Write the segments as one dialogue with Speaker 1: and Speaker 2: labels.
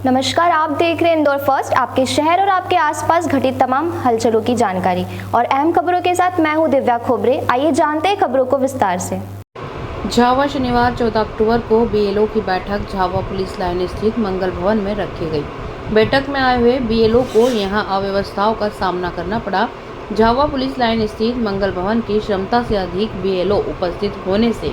Speaker 1: नमस्कार, आप देख रहे हैं इंदौर फर्स्ट, आपके शहर और आपके आसपास घटित तमाम हलचलों की जानकारी और अहम खबरों के साथ मैं हूं दिव्या खोबरे। आइए जानते हैं खबरों को विस्तार से।
Speaker 2: झावा शनिवार 14 अक्टूबर को बीएलओ की बैठक झावा पुलिस लाइन स्थित मंगल भवन में रखी गई। बैठक में आए हुए बीएलओ को यहां अव्यवस्थाओं का सामना करना पड़ा। झावा पुलिस लाइन स्थित मंगल भवन की क्षमता से अधिक बीएलओ उपस्थित होने से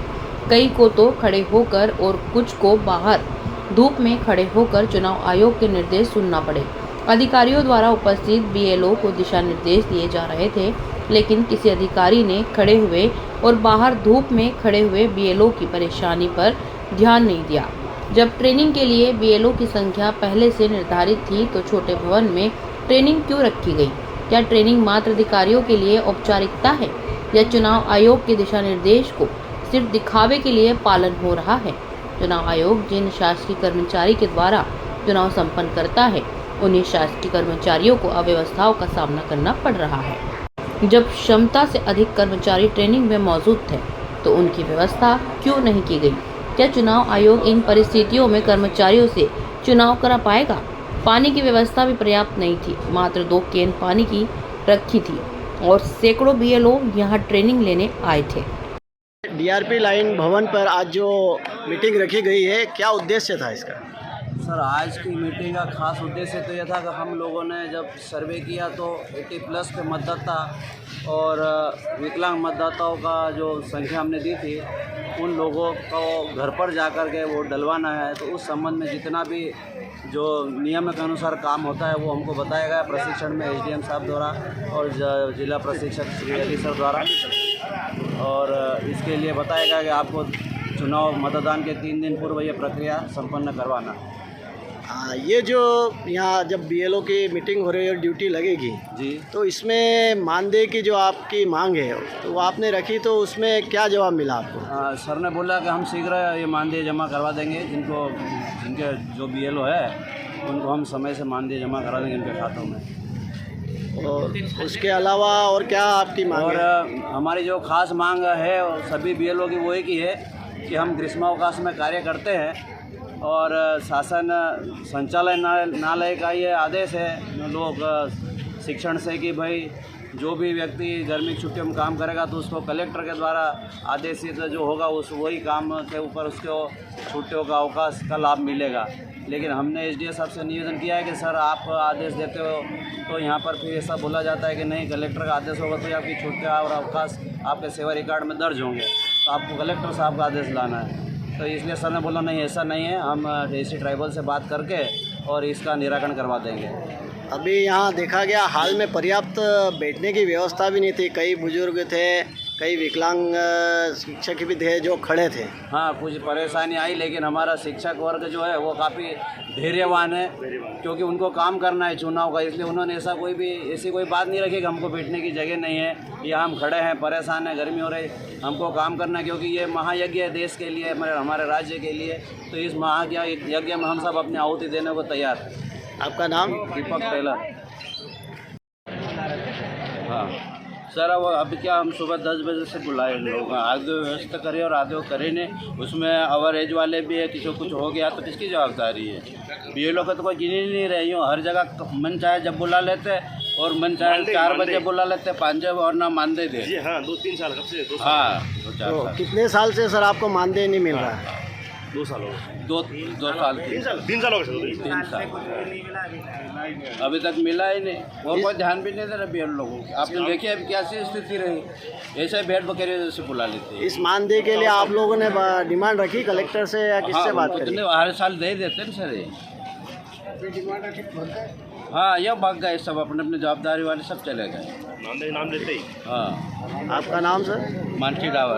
Speaker 2: कई को तो खड़े होकर और कुछ को बाहर धूप में खड़े होकर चुनाव आयोग के निर्देश सुनना पड़े। अधिकारियों द्वारा उपस्थित बीएलओ को दिशा निर्देश दिए जा रहे थे, लेकिन किसी अधिकारी ने खड़े हुए और बाहर धूप में खड़े हुए बीएलओ की परेशानी पर ध्यान नहीं दिया। जब ट्रेनिंग के लिए बीएलओ की संख्या पहले से निर्धारित थी तो छोटे भवन में ट्रेनिंग क्यों रखी गई? क्या ट्रेनिंग मात्र अधिकारियों के लिए औपचारिकता है या चुनाव आयोग के दिशा निर्देश को सिर्फ दिखावे के लिए पालन हो रहा है? चुनाव आयोग जिन शासकीय कर्मचारी के द्वारा चुनाव संपन्न करता है, उन्हीं शासकीय कर्मचारियों को अव्यवस्थाओं का सामना करना पड़ रहा है। जब क्षमता से अधिक कर्मचारी ट्रेनिंग में मौजूद थे तो उनकी व्यवस्था क्यों नहीं की गई? क्या चुनाव आयोग इन परिस्थितियों में कर्मचारियों से चुनाव करा पाएगा? पानी की व्यवस्था भी पर्याप्त नहीं थी, मात्र 2 केन पानी की रखी थी और सैकड़ों बीएलओ यहाँ ट्रेनिंग लेने आए थे।
Speaker 3: डीआरपी लाइन भवन पर आज जो मीटिंग रखी गई है, क्या उद्देश्य था इसका?
Speaker 4: सर, आज की मीटिंग का खास उद्देश्य तो यह था कि हम लोगों ने जब सर्वे किया तो 80+ के मतदाता और विकलांग मतदाताओं का जो संख्या हमने दी थी, उन लोगों को घर पर जाकर के वोट डलवाना है। तो उस संबंध में जितना भी जो नियम के अनुसार काम होता है वो हमको बताया गया प्रशिक्षण में एसडीएम साहब द्वारा और जिला प्रशिक्षक श्री अली सर द्वारा। और इसके लिए बताया गया कि आपको चुनाव मतदान के 3 दिन पूर्व ये प्रक्रिया संपन्न करवाना।
Speaker 3: ये जो यहाँ जब बीएलओ की मीटिंग हो रही है और ड्यूटी लगेगी
Speaker 4: जी,
Speaker 3: तो इसमें मानदेय की जो आपकी मांग है तो वो आपने रखी, तो उसमें क्या जवाब मिला आपको?
Speaker 4: सर ने बोला कि हम शीघ्र ये मानदेय जमा करवा देंगे। जिनके जो बीएलओ है उनको हम समय से मानदेय जमा करा देंगे उनके खातों में।
Speaker 3: और उसके अलावा और क्या आपकी मांग
Speaker 4: और
Speaker 3: है?
Speaker 4: हमारी जो खास मांग है सभी बीएलओ की वो एक ही है कि हम ग्रीष्मावकाश में कार्य करते हैं और शासन संचालनालय का ये आदेश है लोग शिक्षण से कि भाई जो भी व्यक्ति गर्मी की छुट्टियों में काम करेगा तो उसको कलेक्टर के द्वारा आदेशित जो होगा उस वही काम के ऊपर उसको छुट्टियों का अवकाश का लाभ मिलेगा। लेकिन हमने एसडीएम साहब से निवेदन किया है कि सर आप आदेश देते हो तो यहाँ पर फिर ऐसा बोला जाता है कि नहीं, कलेक्टर का आदेश होगा तो आपकी छुट्टियाँ और अवकाश आपके सेवा रिकॉर्ड में दर्ज होंगे, तो आपको कलेक्टर साहब का आदेश लाना है। तो इसलिए सर ने बोला नहीं, ऐसा नहीं है, हम एसी ट्राइबल से बात करके और इसका निराकरण करवा देंगे।
Speaker 3: अभी यहाँ देखा गया हाल में पर्याप्त बैठने की व्यवस्था भी नहीं थी, कई बुजुर्ग थे, कई विकलांग शिक्षक भी थे जो खड़े थे।
Speaker 4: हाँ, कुछ परेशानी आई, लेकिन हमारा शिक्षक वर्ग जो है वो काफ़ी धैर्यवान है क्योंकि उनको काम करना है चुनाव का, इसलिए उन्होंने ऐसी कोई बात नहीं रखी कि हमको बैठने की जगह नहीं है या हम खड़े हैं, परेशान है, गर्मी हो रही, हमको काम करना है क्योंकि ये महायज्ञ है देश के लिए, हमारे राज्य के लिए। तो इस महायज्ञ में हम सब अपनी आहुति देने को तैयार हैं।
Speaker 3: आपका नाम?
Speaker 4: दीपक टेलर। हाँ सर, अब अभी क्या हम सुबह 10 बजे से बुलाए लोग, आगे व्यवस्था करें और आगे करें नहीं, उसमें ओवर एज वाले भी है, किसी को कुछ हो गया तो किसकी जवाबदारी है? बीएलओ का तो कोई गिन ही नहीं रही हूँ, हर जगह मन चाहे जब बुला लेते और मन चाहे 4 बजे बुला लेते, 5 बजे और ना मानदेय दे।
Speaker 5: हाँ, 2-3 साल कब से? 2 साल।
Speaker 4: हाँ, 2-4
Speaker 3: तो
Speaker 4: साल।
Speaker 3: कितने साल से सर आपको मानदेय नहीं मिल रहा है?
Speaker 5: 2 साल हो गए।
Speaker 4: 2 साल
Speaker 5: 3 साल हो गए।
Speaker 4: 3 साल अभी तक मिला ही नहीं, वो कोई ध्यान भी नहीं दे रहा बीएलओ लोगों को। आपने देखिए अभी कैसी स्थिति रही, ऐसे भेड़ बकरे जैसे बुला लेते हैं।
Speaker 3: इस मानदेय के लिए आप लोगों ने डिमांड रखी कलेक्टर से या किससे बात करी?
Speaker 4: हर साल दे देते हैं सर ये। हाँ, ये भाग गए सब, अपने अपने जवाबदारी वाले सब चले गए।
Speaker 5: नाम देते ही।
Speaker 4: हाँ।
Speaker 3: आपका नाम सर?
Speaker 4: मानसी डावर।